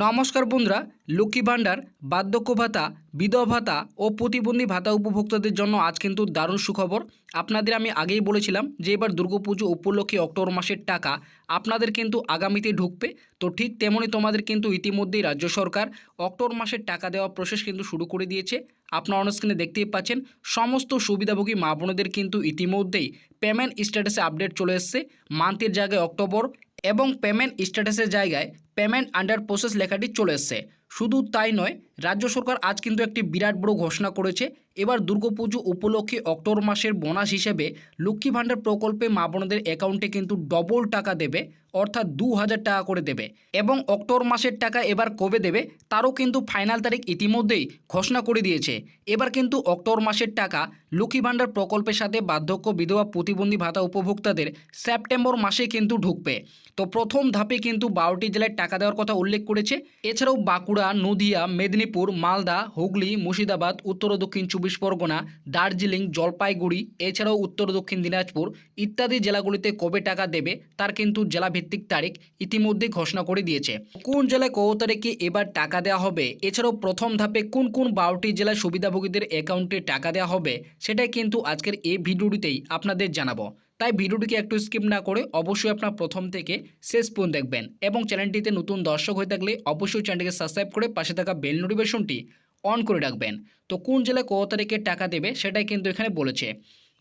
নমস্কার বন্ধুরা, লক্ষ্মী ভাণ্ডার, বার্ধক্য ভাতা, বিধবা ভাতা ও প্রতিবন্ধী ভাতা উপভোক্তাদের জন্য আজ কিন্তু দারুণ সুখবর। আপনাদের আমি আগেই বলেছিলাম যে এবার দুর্গাপুজো উপলক্ষে অক্টোবর মাসের টাকা আপনাদের কিন্তু আগামীতে ঢুকবে। তো ঠিক তেমনই তোমাদের কিন্তু ইতিমধ্যেই রাজ্য সরকার অক্টোবর মাসের টাকা দেওয়ার প্রসেস কিন্তু শুরু করে দিয়েছে। আপনারা অন স্ক্রিনে দেখতেই পাচ্ছেন সমস্ত সুবিধাভোগী মা বোনেদের কিন্তু ইতিমধ্যেই পেমেন্ট স্ট্যাটাসে আপডেট চলে এসছে। মান্থের জায়গায় অক্টোবর এবং পেমেন্ট স্ট্যাটাসের জায়গায় পেমেন্ট আন্ডার প্রসেস লেখাটি চলে এসছে। শুধু তাই নয়, রাজ্য সরকার আজ কিন্তু একটি বিরাট বড় ঘোষণা করেছে। এবার দুর্গাপুজো উপলক্ষে অক্টোবর মাসের বোনাস হিসেবে লক্ষ্মী ভাণ্ডার প্রকল্পে মা বোনদের অ্যাকাউন্টে কিন্তু ডবল টাকা দেবে, অর্থাৎ 2000 টাকা করে দেবে। এবং অক্টোবর মাসের টাকা এবার কবে দেবে তারও কিন্তু ফাইনাল তারিখ ইতিমধ্যেই ঘোষণা করে দিয়েছে। এবার কিন্তু অক্টোবর মাসের টাকা লক্ষ্মী ভাণ্ডার প্রকল্পের সাথে বার্ধক্য, বিধবা, প্রতিবন্ধী ভাতা উপভোক্তাদের সেপ্টেম্বর মাসে কিন্তু ঢুকবে। তো প্রথম ধাপে কিন্তু 12টি জেলায় টাকা দেওয়ার কথা উল্লেখ করেছে। এছাড়াও বাঁকুড়া, নদিয়া, মেদিনীপুর, মালদা, হুগলি, মুর্শিদাবাদ, উত্তর ও দক্ষিণ 24 পরগনা, দার্জিলিং, জলপাইগুড়ি, এছাড়াও উত্তর ও দক্ষিণ দিনাজপুর ইত্যাদি জেলাগুলিতে কবে টাকা দেবে তার কিন্তু জেলাভিত্তিক তারিখ ইতিমধ্যে ঘোষণা করে দিয়েছে। কোন জেলায় কত তারিখে এবার টাকা দেওয়া হবে, এছাড়াও প্রথম ধাপে কোন কোন 12টি জেলায় সুবিধাভোগীদের অ্যাকাউন্টে টাকা দেওয়া হবে সেটাই কিন্তু আজকের এই ভিডিওটিতেই আপনাদের জানাবো। তাই ভিডিওটিকে একটু স্কিপ না করে অবশ্যই আপনার প্রথম থেকে শেষ পর্যন্ত দেখবেন এবং চ্যানেলটিতে নতুন দর্শক হয়ে থাকলে অবশ্যই চ্যানেলটিকে সাবস্ক্রাইব করে পাশে থাকা বেল নোটিফিকেশনটি অন করে রাখবেন। তো কোন জেলায় কত তারিখে টাকা দেবে সেটাই কিন্তু এখানে বলেছে।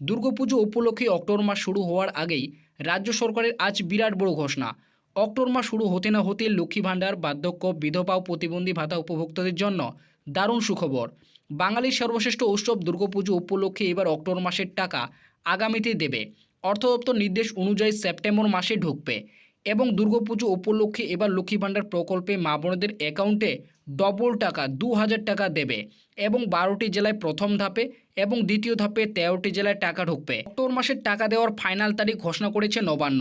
দুর্গাপুজো উপলক্ষে অক্টোবর মাস শুরু হওয়ার আগেই রাজ্য সরকারের আজ বিরাট বড় ঘোষণা। অক্টোবর মাস শুরু হতে না হতে লক্ষ্মী ভাণ্ডার, বার্ধক্য, বিধবা ও প্রতিবন্ধী ভাতা উপভোক্তাদের জন্য দারুণ সুখবর। বাঙালির সর্বশ্রেষ্ঠ উৎসব দুর্গাপুজো উপলক্ষে এবার অক্টোবর মাসের টাকা আগামীতে দেবে। অর্থ দপ্তর নির্দেশ অনুযায়ী সেপ্টেম্বর মাসে ঢুকবে এবং দুর্গাপুজো উপলক্ষে এবার লক্ষ্মী ভাণ্ডার প্রকল্পে মা বোনদের অ্যাকাউন্টে ডবল টাকা 2000 টাকা দেবে এবং 12টি জেলায় প্রথম ধাপে এবং দ্বিতীয় ধাপে 13টি জেলায় টাকা ঢুকবে। অক্টোবর মাসের টাকা দেওয়ার ফাইনাল তারিখ ঘোষণা করেছে নবান্ন।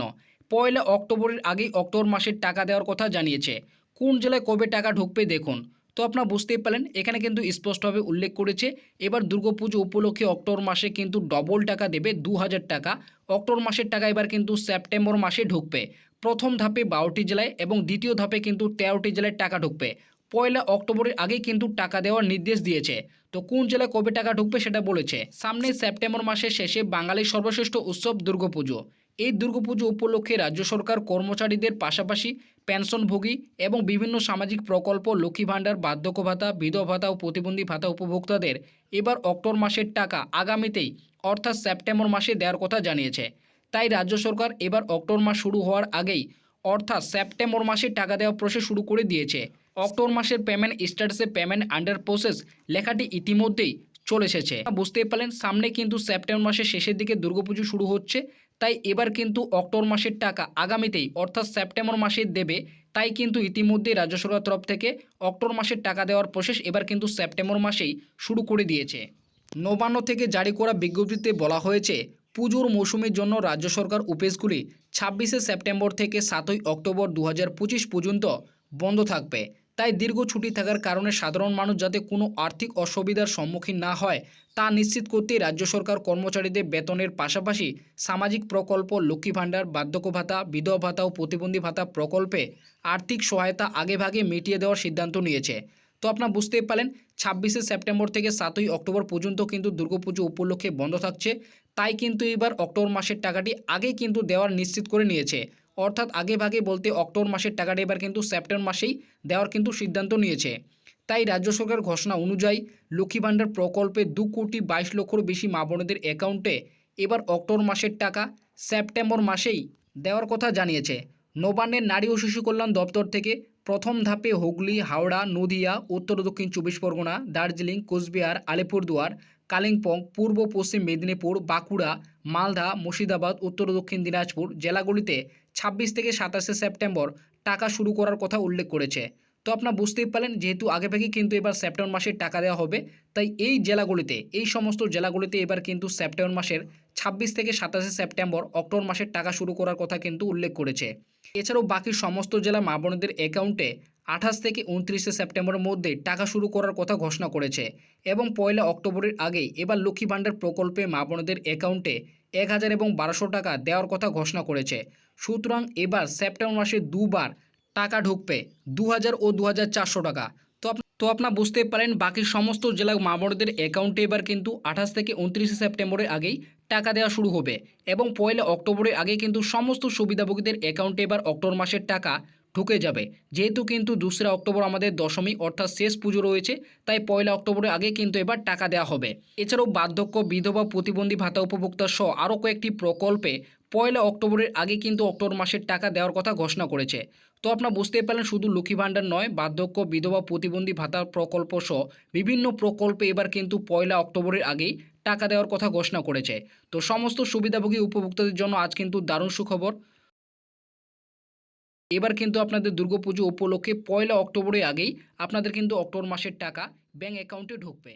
1 অক্টোবরের আগেই অক্টোবর মাসের টাকা দেওয়ার কথা জানিয়েছে। কোন জেলায় কবে টাকা ঢুকবে দেখুন। তো আপনারা বুঝতেই পারলেন এখানে কিন্তু স্পষ্টভাবে উল্লেখ করেছে এবার দুর্গাপুজো উপলক্ষে অক্টোবর মাসে কিন্তু ডবল টাকা দেবে 2000 টাকা। অক্টোবর মাসের টাকা এবার কিন্তু সেপ্টেম্বর মাসে ঢুকবে। প্রথম ধাপে 12টি জেলায় এবং দ্বিতীয় ধাপে কিন্তু 13টি জেলায় টাকা ঢুকবে। 1 অক্টোবরের আগেই কিন্তু টাকা দেওয়ার নির্দেশ দিয়েছে। তো কোন জেলায় কবে টাকা ঢুকবে সেটা বলেছে। সামনে সেপ্টেম্বর মাসের শেষে বাঙালির সর্বশ্রেষ্ঠ উৎসব দুর্গাপুজো। এই দুর্গাপুজো উপলক্ষে রাজ্য সরকার কর্মচারীদের পাশাপাশি পেনশনভোগী এবং বিভিন্ন সামাজিক প্রকল্প, লক্ষ্মী ভাণ্ডার, বার্ধক্য ভাতা, বিধবা ভাতা ও প্রতিবন্ধী ভাতা উপভোক্তাদের এবার অক্টোবর মাসের টাকা আগামীতেই অর্থাৎ সেপ্টেম্বর মাসে দেওয়ার কথা জানিয়েছে। তাই রাজ্য সরকার এবার অক্টোবর মাস শুরু হওয়ার আগেই অর্থাৎ সেপ্টেম্বর মাসে টাকা দেওয়ার প্রসেস শুরু করে দিয়েছে। অক্টোবর মাসের পেমেন্ট স্ট্যাটাসে পেমেন্ট আন্ডার প্রসেস লেখাটি ইতিমধ্যেই চলে এসেছে। বুঝতেই পারলেন সামনে কিন্তু সেপ্টেম্বর মাসের শেষের দিকে দুর্গাপুজো শুরু হচ্ছে। তাই এবার কিন্তু অক্টোবর মাসের টাকা আগামীতেই অর্থাৎ সেপ্টেম্বর মাসে দেবে। তাই কিন্তু ইতিমধ্যেই রাজ্য সরকার তরফ থেকে অক্টোবর মাসের টাকা দেওয়ার প্রসেস এবার কিন্তু সেপ্টেম্বর মাসেই শুরু করে দিয়েছে। নবান্ন থেকে জারি করা বিজ্ঞপ্তিতে বলা হয়েছে পুজোর মৌসুমের জন্য রাজ্য সরকার অফিসগুলি 26 সেপ্টেম্বর থেকে 7 অক্টোবর 2025 পর্যন্ত বন্ধ থাকবে। তাই দীর্ঘ ছুটি থাকার কারণে সাধারণ মানুষ যাতে কোনো আর্থিক অসুবিধার সম্মুখীন না হয় তা নিশ্চিত করতে রাজ্য সরকার কর্মচারীদের বেতনের পাশাপাশি সামাজিক প্রকল্প, লক্ষ্মী ভাণ্ডার, বার্ধক্য ভাতা, বিধবা ভাতা ও প্রতিবন্ধী ভাতা প্রকল্পে আর্থিক সহায়তা আগেভাগে মিটিয়ে দেওয়ার সিদ্ধান্ত নিয়েছে। তো আপনারা বুঝতেই পারলেন 26 সেপ্টেম্বর থেকে 7 অক্টোবর পর্যন্ত কিন্তু দুর্গাপুজো উপলক্ষে বন্ধ থাকছে। তাই কিন্তু এবার অক্টোবর মাসের টাকাটি আগেই কিন্তু দেওয়ার নিশ্চিত করে নিয়েছে। অর্থাৎ আগেভাগে বলতে অক্টোবর মাসের টাকাটা এবার কিন্তু সেপ্টেম্বর মাসেই দেওয়ার কিন্তু সিদ্ধান্ত নিয়েছে। তাই রাজ্য সরকার ঘোষণা অনুযায়ী লক্ষ্মী ভাণ্ডার প্রকল্পে 2,22 লক্ষের বেশি মা বোনেদের অ্যাকাউন্টে এবার অক্টোবর মাসের টাকা সেপ্টেম্বর মাসেই দেওয়ার কথা জানিয়েছে। নবান্নের নারী ও শিশু কল্যাণ দপ্তর থেকে প্রথম ধাপে হুগলি, হাওড়া, নদিয়া, উত্তর ও দক্ষিণ 24 পরগনা, দার্জিলিং, কোচবিহার, আলিপুরদুয়ার, কালিম্পং, পূর্ব পশ্চিম মেদিনীপুর, বাঁকুড়া, মালদা, মুর্শিদাবাদ, উত্তর ও দক্ষিণ দিনাজপুর জেলাগুলিতে 26 থেকে 27 সেপ্টেম্বর টাকা শুরু করার কথা উল্লেখ করেছে। তো আপনারা বুঝতেই পারলেন যেহেতু আগেভাগেই কিন্তু এবার সেপ্টেম্বর মাসের টাকা দেওয়া হবে, তাই এই জেলাগুলিতে এই সমস্ত জেলাগুলিতে এবার কিন্তু সেপ্টেম্বর মাসের 26 থেকে 27 সেপ্টেম্বর অক্টোবর মাসের টাকা শুরু করার কথা কিন্তু উল্লেখ করেছে। এছাড়াও বাকি সমস্ত জেলা মা বোনদের অ্যাকাউন্টে 28 থেকে 29 সেপ্টেম্বরের মধ্যে টাকা শুরু করার কথা ঘোষণা করেছে এবং 1 অক্টোবরের আগেই এবার লক্ষ্মী ভাণ্ডার প্রকল্পে মা বোনদের অ্যাকাউন্টে 1000 এবং 1200 টাকা দেওয়ার কথা ঘোষণা করেছে। সুতরাং এবার সেপ্টেম্বর মাসে দুবার টাকা ঢুকবে 2000 ও 2400 টাকা। তো আপনারা বুঝতে পারেন বাকি সমস্ত জেলা মা বোনদের অ্যাকাউন্টে এবার কিন্তু 28 থেকে 29 সেপ্টেম্বরের আগেই টাকা দেওয়া শুরু হবে এবং 1 অক্টোবরের আগে কিন্তু সমস্ত সুবিধাভোগীদের অ্যাকাউন্টে এবার অক্টোবর মাসের টাকা ঢুকে যাবে। যেহেতু কিন্তু 2 অক্টোবর আমাদের দশমী অর্থাৎ শেষ পুজো রয়েছে, তাই 1 অক্টোবরের আগে কিন্তু এবার টাকা দেওয়া হবে। এছাড়াও বার্ধক্য, বিধবা, প্রতিবন্ধী ভাতা উপভোক্তা সহ আরও কয়েকটি প্রকল্পে 1 অক্টোবরের আগে কিন্তু অক্টোবর মাসের টাকা দেওয়ার কথা ঘোষণা করেছে। তো আপনারা বুঝতেই পারলেন শুধু লক্ষ্মী ভাণ্ডার নয়, বার্ধক্য, বিধবা, প্রতিবন্ধী ভাতা প্রকল্প সহ বিভিন্ন প্রকল্পে এবার কিন্তু 1 অক্টোবরের আগেই টাকা দেওয়ার কথা ঘোষণা করেছে। তো সমস্ত সুবিধাভোগী উপভোক্তাদের জন্য আজ কিন্তু দারুণ সুখবর। এবার কিন্তু আপনাদের দুর্গাপুজো উপলক্ষে 1 অক্টোবরের আগেই আপনাদের কিন্তু অক্টোবর মাসের টাকা ব্যাঙ্ক অ্যাকাউন্টে ঢুকবে।